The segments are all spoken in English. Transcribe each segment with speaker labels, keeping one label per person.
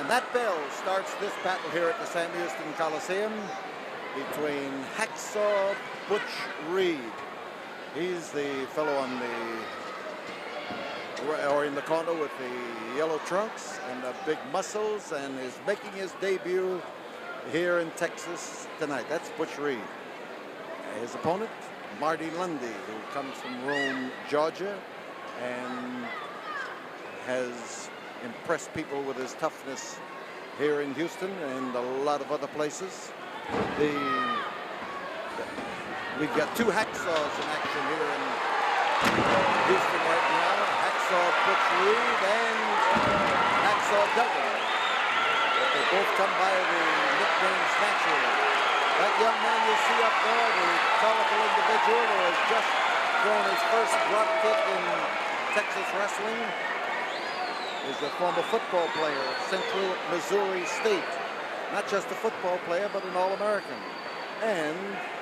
Speaker 1: And that bell starts this battle here at the Sam Houston Coliseum between Hacksaw Butch Reed. He's the fellow on in the corner with the yellow trunks and the big muscles, and is making his debut here in Texas tonight. That's Butch Reed. His opponent, Marty Lunde, who comes from Rome, Georgia, and has impressed people with his toughness here in Houston and a lot of other places. We've got two Hacksaws in action here in Houston right now. Hacksaw Butch Reed and Hacksaw Duggan. But they both come by the nicknames naturally. That young man you see up there, the colorful individual who has just thrown his first drop kick in Texas wrestling, is a former football player at Central Missouri State. Not just a football player, but an All-American. And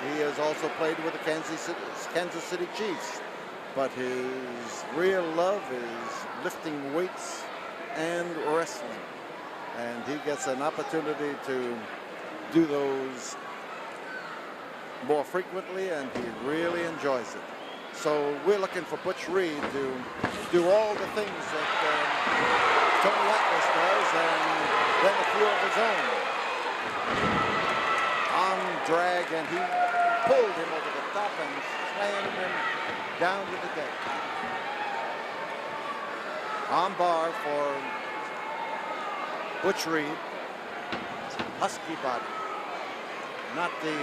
Speaker 1: he has also played with the Kansas City Chiefs. But his real love is lifting weights and wrestling. And he gets an opportunity to do those more frequently, and he really enjoys it. So we're looking for Butch Reed to do all the things that Tony Atlas does, and then a few of his own. Arm drag, and he pulled him over the top and slammed him down to the deck. Arm bar for Butch Reed. Husky body. Not the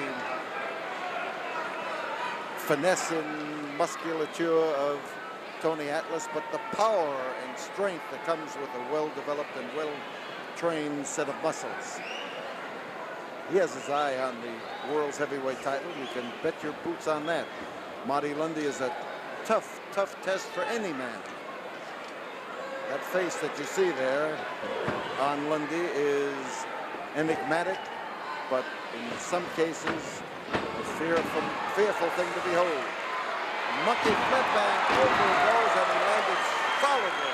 Speaker 1: finesse and musculature of Tony Atlas, but the power and strength that comes with a well-developed and well-trained set of muscles. He has his eye on the world's heavyweight title. You can bet your boots on that. Marty Lunde is a tough test for any man. That face that you see there on Lunde is enigmatic, but in some cases, a fearful thing to behold. Monkey flip, and over he goes, and he landed solidly.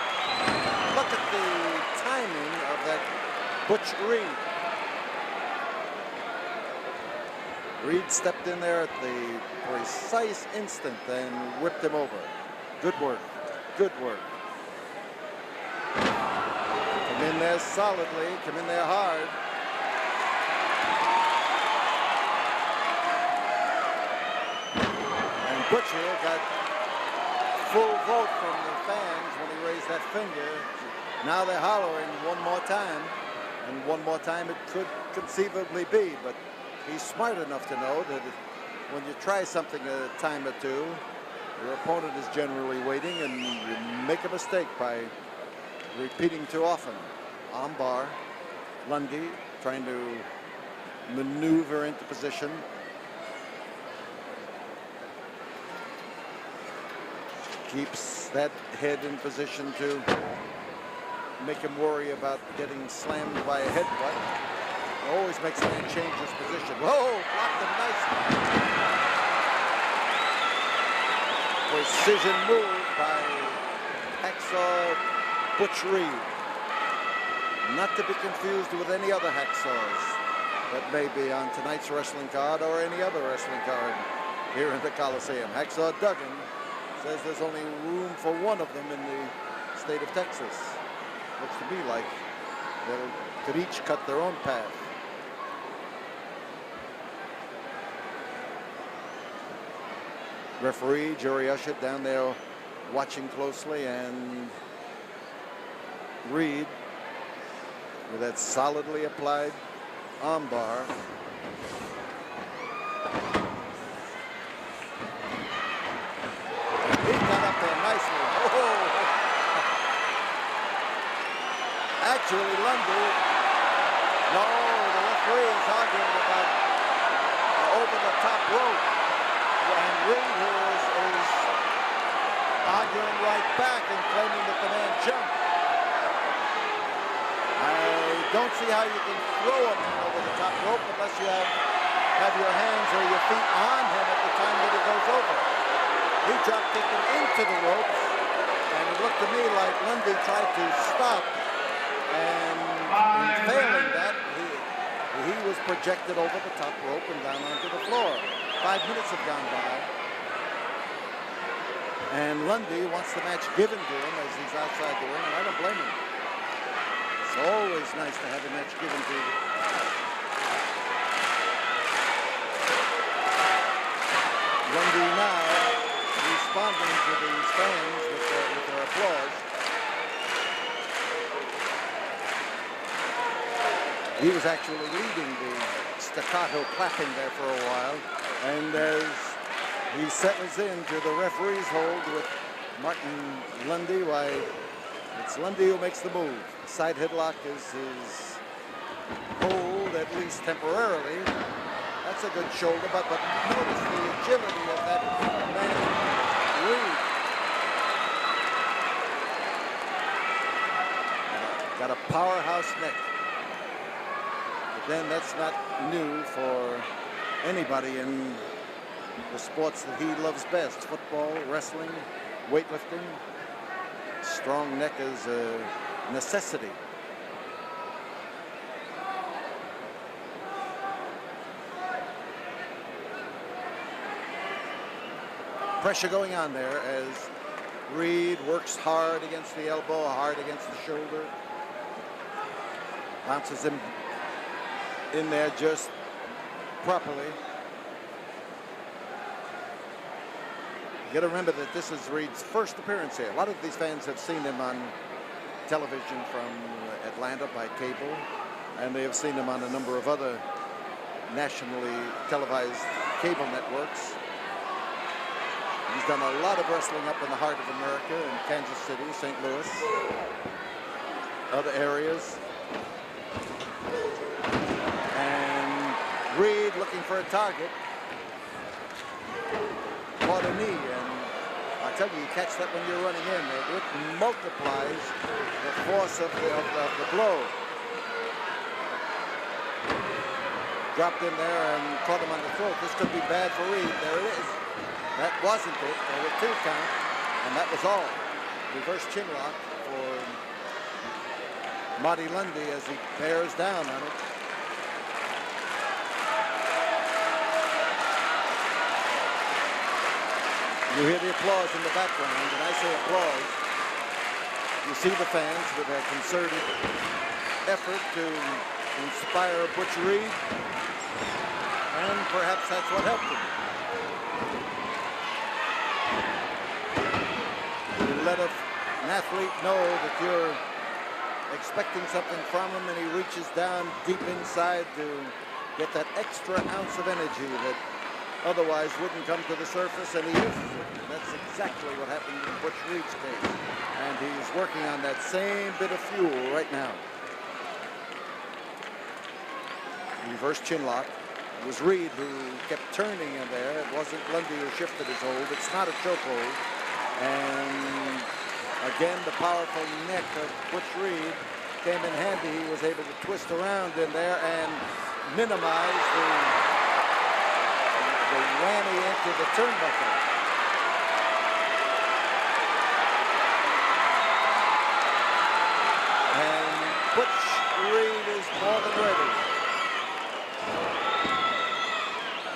Speaker 1: Look at the timing of that Butch Reed. Reed stepped in there at the precise instant and whipped him over. Good work, good work. Come in there solidly, come in there hard. Butch here got full vote from the fans when he raised that finger. Now they're hollering one more time, and one more time it could conceivably be, but he's smart enough to know that when you try something a time or two, your opponent is generally waiting, and you make a mistake by repeating too often. Arm bar, Lunde trying to maneuver into position. Keeps that head in position to make him worry about getting slammed by a headbutt. Always makes him change his position. Whoa, blocked him nicely. Precision move by Hacksaw Butch Reed. Not to be confused with any other Hacksaws that may be on tonight's wrestling card or any other wrestling card here in the Coliseum. Hacksaw Duggan says there's only room for one of them in the state of Texas. Looks to me like they could each cut their own path. Referee Jerry Usher down there watching closely, and Reed with that solidly applied arm bar. He got up there nicely. Oh. Actually, Lunde, no, the referee is arguing about over the top rope. And Reed is arguing right back and claiming that the man jumped. I don't see how you can throw a man over the top rope unless you have your hands or your feet on him at the time that he goes over. He drop kicked him into the ropes, and it looked to me like Lunde tried to stop and In failing that, he was projected over the top rope and down onto the floor. 5 minutes have gone by. And Lunde wants the match given to him as he's outside the ring, and I don't blame him. It's always nice to have a match given to you. Lunde now responding to these fans with their applause. He was actually leading the staccato clapping there for a while, and as he settles into the referee's hold with Martin Lunde, why, it's Lunde who makes the move. Side headlock is his hold, at least temporarily. That's a good shoulder, but notice the agility of that man, Reed. Got a powerhouse neck. But then that's not new for anybody in the sports that he loves best: football, wrestling, weightlifting. Strong neck is a necessity. Pressure going on there as Reed works hard against the elbow, hard against the shoulder. Bounces him in there just properly. You got to remember that this is Reed's first appearance here. A lot of these fans have seen him on television from Atlanta by cable, and they have seen him on a number of other nationally televised cable networks. He's done a lot of wrestling up in the heart of America, in Kansas City, St. Louis, other areas. And Reed looking for a target. Caught a knee, and I tell you catch that when you're running in. It multiplies the force of the blow. Dropped in there and caught him on the throat. This could be bad for Reed. There it is. That wasn't it. There were 2 count, and that was all. Reverse chin lock for Marty Lunde as he bears down on it. You hear the applause in the background, and I say applause. You see the fans with a concerted effort to inspire Butch Reed, and perhaps that's what helped him. You let an athlete know that you're expecting something from him, and he reaches down deep inside to get that extra ounce of energy that otherwise wouldn't come to the surface, and he uses it. And that's exactly what happened in Butch Reed's case. And he's working on that same bit of fuel right now. Reverse chin lock. It was Reed who kept turning in there. It wasn't Lunde who shifted his hold. It's not a chokehold. And again, the powerful neck of Butch Reed came in handy. He was able to twist around in there and minimize the whammy into the turnbuckle. And Butch Reed is more than ready.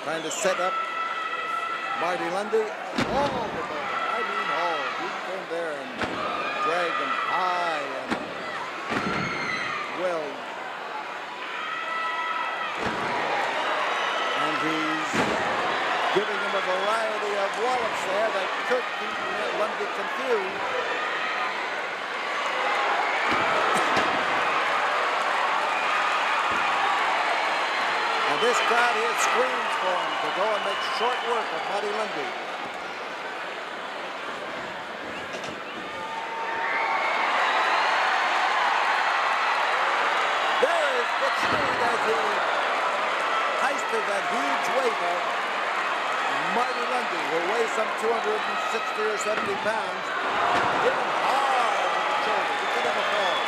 Speaker 1: Trying to set up Marty Lunde all the way. I mean all. He came there and dragged him high and well. And he's giving him a variety of wallops there that could keep Lunde confused. And this crowd here screams for him to go and make short work of Marty Lunde. There is Butch Reed as he heisted that huge weight of Marty Lunde, who weighs some 260 or 70 pounds. Hit him hard with the shoulders. He could never fall.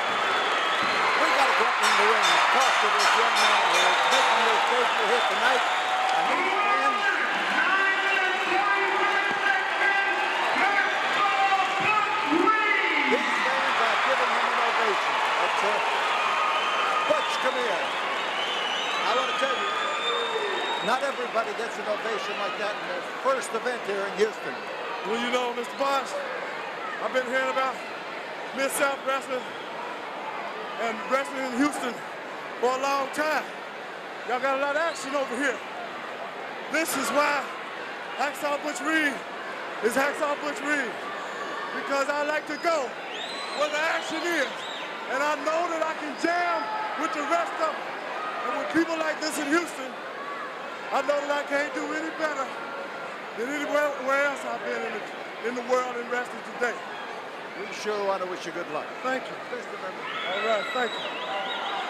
Speaker 1: We got to go up in the ring and talk to this young man who is making his debut here tonight. And these fans, are giving him an ovation. That's it. everybody gets an ovation like that in their first event here in Houston.
Speaker 2: Well, you know, Mr. Butch, I've been hearing about Mid-South Wrestling and wrestling in Houston for a long time. Y'all got a lot of action over here. This is why Hacksaw Butch Reed is Hacksaw Butch Reed, because I like to go where the action is, and I know that I can jam with the rest of them. And with people like this in Houston, I know that I can't do any better than anywhere else I've been in the world in wrestling today.
Speaker 1: We sure want to wish you good luck.
Speaker 2: Thank you.
Speaker 1: Please remember.
Speaker 2: All right, thank you.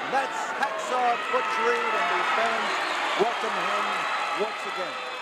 Speaker 1: That's Hacksaw Butch Reed, and the fans welcome him once again.